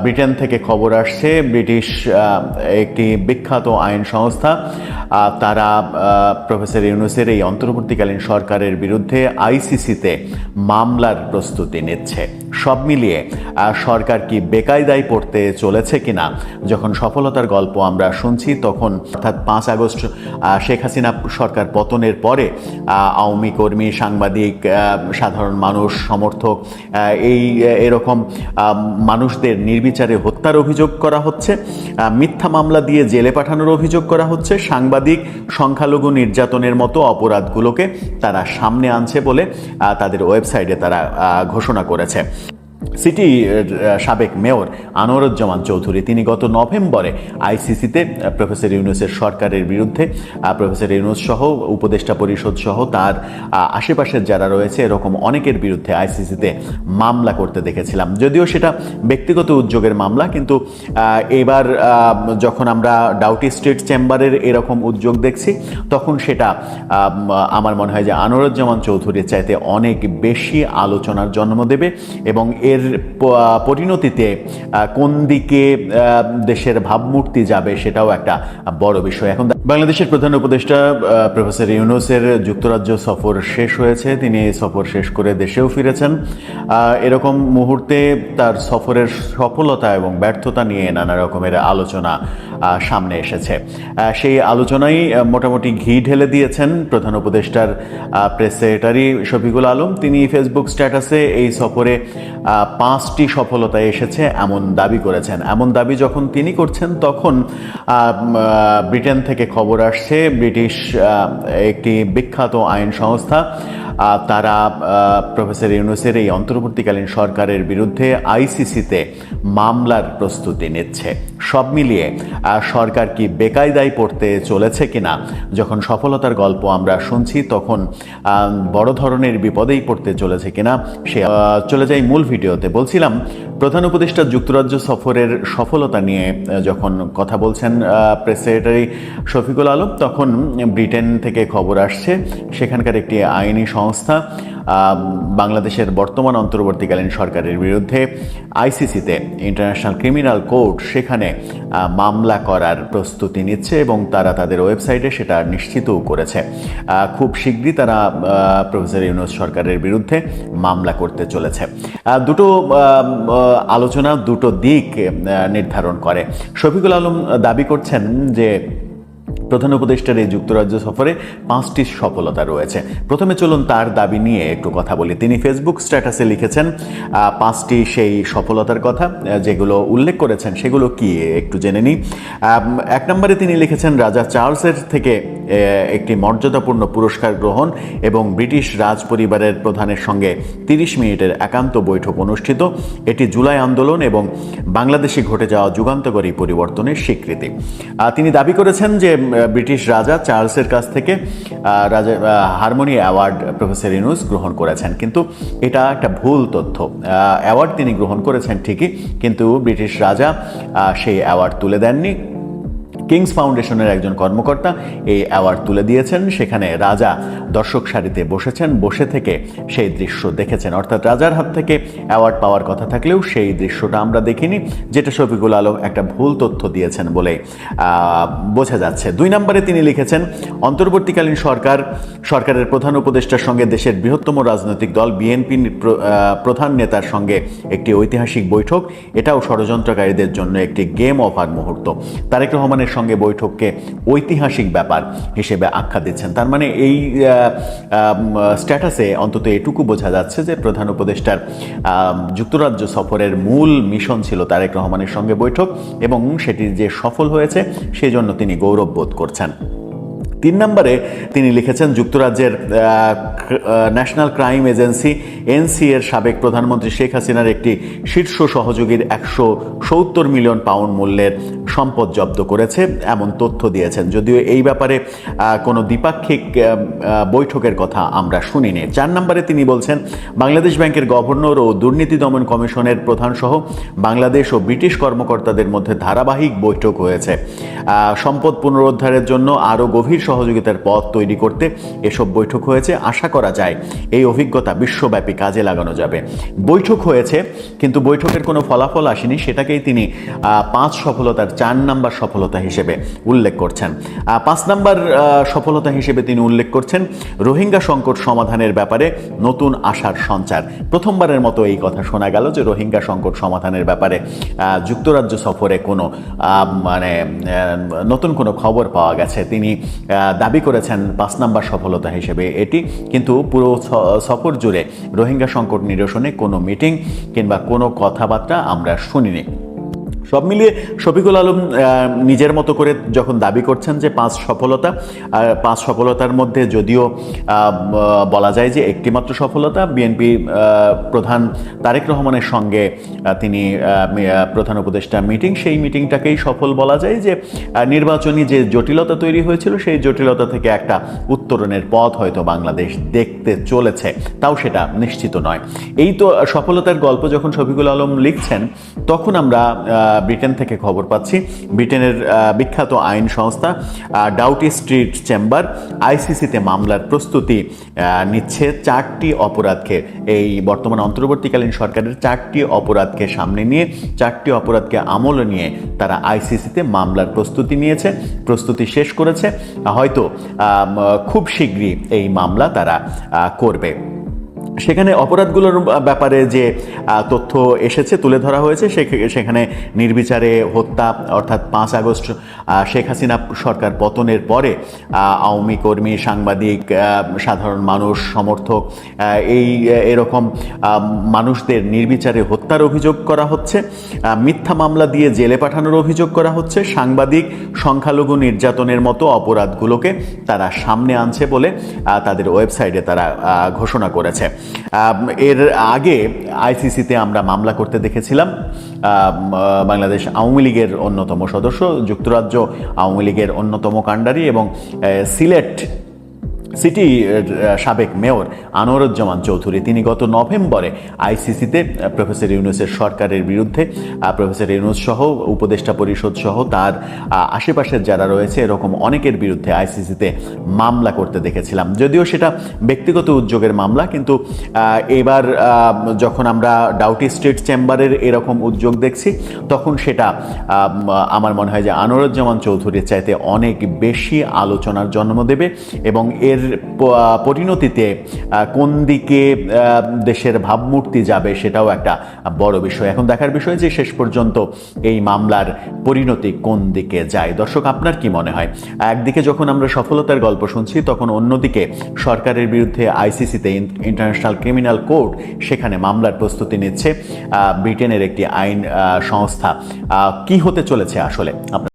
Britain থেকে খবর আসছে, ব্রিটিশ একটি বিখ্যাত আইন সংস্থা তারা প্রফেসর ইউনূসের এই অন্তর্বর্তীকালীন সরকারের বিরুদ্ধে আইসিসিতে মামলার প্রস্তুতি নিচ্ছে। সব মিলিয়ে সরকার কি বেকায়দায় পড়তে চলেছে কিনা, যখন সফলতার গল্প আমরা শুনছি তখন অর্থাৎ 5 আগস্ট শেখ হাসিনা সরকার পতনের পরে আওয়ামী কর্মী, সাংবাদিক, সাধারণ মানুষ, সমর্থক এরকম মানুষদের নির্বিচারে হত্যার অভিযোগ করা হচ্ছে, মিথ্যা মামলা দিয়ে জেলে পাঠানোর অভিযোগ করা হচ্ছে, সাংবাদিক, সংখ্যালঘু নির্যাতনের মতো অপরাধগুলোকে তারা সামনে আনছে বলে তাদের ওয়েবসাইটে তারা ঘোষণা করেছে। সিটি সাবেক মেয়র আনোয়ারুজ্জামান চৌধুরী তিনি গত নভেম্বরে আইসিসিতে প্রফেসর ইউনূসের সরকারের বিরুদ্ধে প্রফেসর ইউনূস সহ উপদেষ্টা পরিষদ সহ তার আশেপাশের যারা রয়েছে এরকম অনেকের বিরুদ্ধে আইসিসিতে মামলা করতে দেখেছিলাম। যদিও সেটা ব্যক্তিগত উদ্যোগের মামলা, কিন্তু এবার যখন আমরা ডাউটি স্ট্রিট চেম্বারের এরকম উদ্যোগ দেখছি তখন সেটা আমার মনে হয় যে আনোয়ারুজ্জামান চৌধুরীর চাইতে অনেক বেশি আলোচনার জন্ম দেবে এবং এর পরিণতিতে কোন দিকে দেশের ভাবমূর্তি যাবে সেটাও একটা বড় বিষয়। এখন বাংলাদেশের প্রধান উপদেষ্টা প্রফেসর ইউনূসের যুক্তরাজ্য সফর শেষ হয়েছে, তিনি সফর শেষ করে দেশেও ফিরেছেন। এরকম মুহূর্তে তার সফরের সফলতা এবং ব্যর্থতা নিয়ে নানা রকমের আলোচনা সামনে এসেছে। সেই আলোচনায় মোটামুটি ঘি ঢেলে দিয়েছেন প্রধান উপদেষ্টার প্রেস সেক্রেটারি শফিকুল আলম। তিনি ফেসবুক স্ট্যাটাসে এই সফরে 5টি সফলতা এসেছে এমন দাবি করেছেন। এমন দাবি যখন তিনি করছেন তখন ব্রিটেন থেকে খবর আসছে, ব্রিটিশ একটি বিখ্যাত আইন সংস্থা তারা প্রফেসর ইউনূসের এই অন্তর্বর্তীকালীন সরকারের বিরুদ্ধে আইসিসিতে মামলার প্রস্তুতি নিচ্ছে। সব মিলিয়ে সরকার কি বেকায়দায় পড়তে চলেছে কিনা, যখন সফলতার গল্প আমরা শুনছি তখন বড় ধরনের বিপদেই পড়তে চলেছে কিনা সে চলে যাই মূল ভিডিওতে। বলছিলাম প্রধান উপদেষ্টা যুক্তরাজ্য সফরের সফলতা নিয়ে যখন কথা বলছেন প্রেস সেক্রেটারি শফিকুল আলম, তখন ব্রিটেন থেকে খবর আসছে সেখানকার একটি আইনি সংস্থা বাংলাদেশের বর্তমান অন্তর্বর্তীকালীন সরকারের বিরুদ্ধে আইসিসিতে, ইন্টারন্যাশনাল ক্রিমিনাল কোর্ট, সেখানে মামলা করার প্রস্তুতি নিচ্ছে এবং তারা তাদের ওয়েবসাইটে সেটা নিশ্চিতও করেছে। খুব শীঘ্রই তারা প্রফেসর ইউনূস সরকারের বিরুদ্ধে মামলা করতে চলেছে। দুটো আলোচনা দুটো দিক নির্ধারণ করে। শফিকুল আলম দাবি করছেন যে প্রধান উপদেষ্টার এই যুক্তরাজ্য সফরে 5টি সফলতা রয়েছে। প্রথমে চলুন তার দাবি নিয়ে একটু কথা বলি। তিনি ফেসবুক স্ট্যাটাসে লিখেছেন 5টি সেই সফলতার কথা, যেগুলো উল্লেখ করেছেন সেগুলো কি একটু জেনে নিই। 1 নম্বরে তিনি লিখেছেন রাজা চার্লসের থেকে একটি মর্যাদাপূর্ণ পুরস্কার গ্রহণ এবং ব্রিটিশ রাজ পরিবারের প্রধানের সঙ্গে 30 মিনিটের একান্ত বৈঠক অনুষ্ঠিত। এটি জুলাই আন্দোলন এবং বাংলাদেশে ঘটে যাওয়া যুগান্তকারী পরিবর্তনের স্বীকৃতি। তিনি দাবি করেছেন যে ব্রিটিশ রাজা চার্লসের কাছ থেকে রাজা হারমোনি অ্যাওয়ার্ড প্রফেসর ইউনূস গ্রহণ করেছেন, কিন্তু এটা একটা ভুল তথ্য। অ্যাওয়ার্ড তিনি গ্রহণ করেছেন ঠিকই, কিন্তু ব্রিটিশ রাজা সেই অ্যাওয়ার্ড তুলে দেননি। কিংস ফাউন্ডেশনের একজন কর্মকর্তা এই অ্যাওয়ার্ড তুলে দিয়েছেন। সেখানে রাজা দর্শক সারিতে বসেছেন, বসে থেকে সেই দৃশ্য দেখেছেন। অর্থাৎ রাজার হাত থেকে অ্যাওয়ার্ড পাওয়ার কথা থাকলেও সেই দৃশ্যটা আমরা দেখিনি, যেটা শফিকুল আলম একটা ভুল তথ্য দিয়েছেন বলে বোঝা যাচ্ছে। 2 নম্বরে তিনি লিখেছেন অন্তর্বর্তীকালীন সরকারের প্রধান উপদেষ্টার সঙ্গে দেশের বৃহত্তম রাজনৈতিক দল বিএনপির প্রধান নেতার সঙ্গে একটি ঐতিহাসিক বৈঠক। এটাও ষড়যন্ত্রকারীদের জন্য একটি গেম ওভার মুহূর্ত। তারেক রহমানের সঙ্গে বৈঠককে ঐতিহাসিক ব্যাপার হিসেবে আখ্যা দিচ্ছেন। তার মানে এই স্ট্যাটাসে অন্তত এটুকু বোঝা যাচ্ছে যে প্রধান উপদেষ্টার যুক্তরাজ্য সফরের মূল মিশন ছিল তারেক রহমানের সঙ্গে বৈঠক এবং সেটি যে সফল হয়েছে সেই জন্য তিনি গৌরব বোধ করছেন। 3 নম্বরে তিনি লিখেছেন যুক্তরাজ্যের ন্যাশনাল ক্রাইম এজেন্সি এনসি এর সাবেক প্রধানমন্ত্রী শেখ হাসিনার একটি শীর্ষ সহযোগীর 170 মিলিয়ন পাউন্ড মূল্যের সম্পদ জব্দ করেছে এমন তথ্য দিয়েছেন। যদিও এই ব্যাপারে কোনো দ্বিপাক্ষিক বৈঠকের কথা আমরা শুনিনি। 4 নম্বরে তিনি বলছেন বাংলাদেশ ব্যাংকের গভর্নর ও দুর্নীতি দমন কমিশনের প্রধান সহ বাংলাদেশ ও ব্রিটিশ কর্মকর্তাদের মধ্যে ধারাবাহিক বৈঠক হয়েছে। সম্পদ পুনরুদ্ধারের জন্য আরও গভীর সহযোগিতার পথ তৈরি করতে এসব বৈঠক হয়েছে। আশা করা যায় এই অভিজ্ঞতা বিশ্বব্যাপী কাজে লাগানো যাবে। বৈঠক হয়েছে কিন্তু বৈঠকের কোনো ফলাফল আসেনি, সেটাকেই তিনি 5 সফলতার 4 নাম্বার সফলতা হিসেবে উল্লেখ করছেন। 5 নাম্বার সফলতা হিসেবে তিনি উল্লেখ করছেন রোহিঙ্গা সংকট সমাধানের ব্যাপারে নতুন আশার সঞ্চার। প্রথমবারের মতো এই কথা শোনা গেল যে রোহিঙ্গা সংকট সমাধানের ব্যাপারে যুক্তরাজ্য সফরে কোনো নতুন কোনো খবর পাওয়া গেছে। তিনি দাবি করেছেন 5 নাম্বার সফলতা হিসেবে এটি, কিন্তু পুরো সফর জুড়ে রোহিঙ্গা সংকট নিরসনে কোনো মিটিং কিংবা কোনো কথাবার্তা আমরা শুনিনি। সব মিলিয়ে শফিকুল আলম নিজের মতো করে যখন দাবি করছেন যে 5 সফলতা, আর 5 সফলতার মধ্যে যদিও বলা যায় যে একটিমাত্র সফলতা বিএনপি প্রধান তারেক রহমানের সঙ্গে তিনি প্রধান উপদেষ্টা মিটিং, সেই মিটিংটাকেই সফল বলা যায়। যে নির্বাচনী যে জটিলতা তৈরি হয়েছিল সেই জটিলতা থেকে একটা উত্তরণের পথ হয়তো বাংলাদেশ দেখতে চলেছে, তাও সেটা নিশ্চিত নয়। এই তো সফলতার গল্প যখন শফিকুল আলম লিখছেন, তখন আমরা ব্রিটেন থেকে খবর পাচ্ছি ব্রিটেনের বিখ্যাত আইন সংস্থা ডাউটি স্ট্রিট চেম্বার আইসিসিতে মামলার প্রস্তুতি নিচ্ছে। 4টি অপরাধকে, এই বর্তমান অন্তর্বর্তীকালীন সরকারের 4টি অপরাধকে সামনে নিয়ে, 4টি অপরাধকে আমলে নিয়ে তারা আইসিসিতে মামলার প্রস্তুতি নিয়েছে, প্রস্তুতি শেষ করেছে। হয়তো খুব শীঘ্রই এই মামলা তারা করবে। সেখানে অপরাধগুলোর ব্যাপারে যে তথ্য এসেছে, তুলে ধরা হয়েছে, সেখানে নির্বিচারে হত্যা, অর্থাৎ 5 আগস্ট শেখ হাসিনা সরকার পতনের পরে আওয়ামী কর্মী, সাংবাদিক, সাধারণ মানুষ, সমর্থক, এরকম মানুষদের নির্বিচারে হত্যার অভিযোগ করা হচ্ছে, মিথ্যা মামলা দিয়ে জেলে পাঠানোর অভিযোগ করা হচ্ছে, সাংবাদিক, সংখ্যালঘু নির্যাতনের মতো অপরাধগুলোকে তারা সামনে আনছে বলে তাদের ওয়েবসাইটে তারা ঘোষণা করেছে। এর আগে আইসিসিতে আমরা মামলা করতে দেখেছিলাম বাংলাদেশ আওয়ামী লীগের অন্যতম সদস্য, যুক্তরাজ্য আওয়ামী লীগের অন্যতম কাণ্ডারি এবং সিলেট সিটি সাবেক মেয়র আনোয়ারুজ্জামান চৌধুরী। তিনি গত নভেম্বরে আইসিসিতে প্রফেসর ইউনূসের সরকারের বিরুদ্ধে, প্রফেসর ইউনূস সহ উপদেষ্টা পরিষদ সহ তার আশেপাশের যারা রয়েছে এরকম অনেকের বিরুদ্ধে আইসিসিতে মামলা করতে দেখেছিলাম। যদিও সেটা ব্যক্তিগত উদ্যোগের মামলা, কিন্তু এবার যখন আমরা ডাউটি স্ট্রিট চেম্বারের এরকম উদ্যোগ দেখছি, তখন সেটা আমার মনে হয় যে আনোয়ারুজ্জামান চৌধুরীর চাইতে অনেক বেশি আলোচনার জন্ম দেবে এবং এর পরিণতিতে কোন দিকে দেশের ভাবমূর্তি যাবে সেটাও একটা বড় বিষয়। এখন দেখার বিষয় যে শেষ পর্যন্ত এই মামলার পরিণতি কোন দিকে যায়। দর্শক, আপনার কি মনে হয়? একদিকে যখন আমরা সফলতার গল্প শুনছি, তখন অন্যদিকে সরকারের বিরুদ্ধে আইসিসিতে, ইন্টারন্যাশনাল ক্রিমিনাল কোর্ট, সেখানে মামলার প্রস্তুতি নিচ্ছে ব্রিটেনের একটি আইন সংস্থা। কি হতে চলেছে আসলে?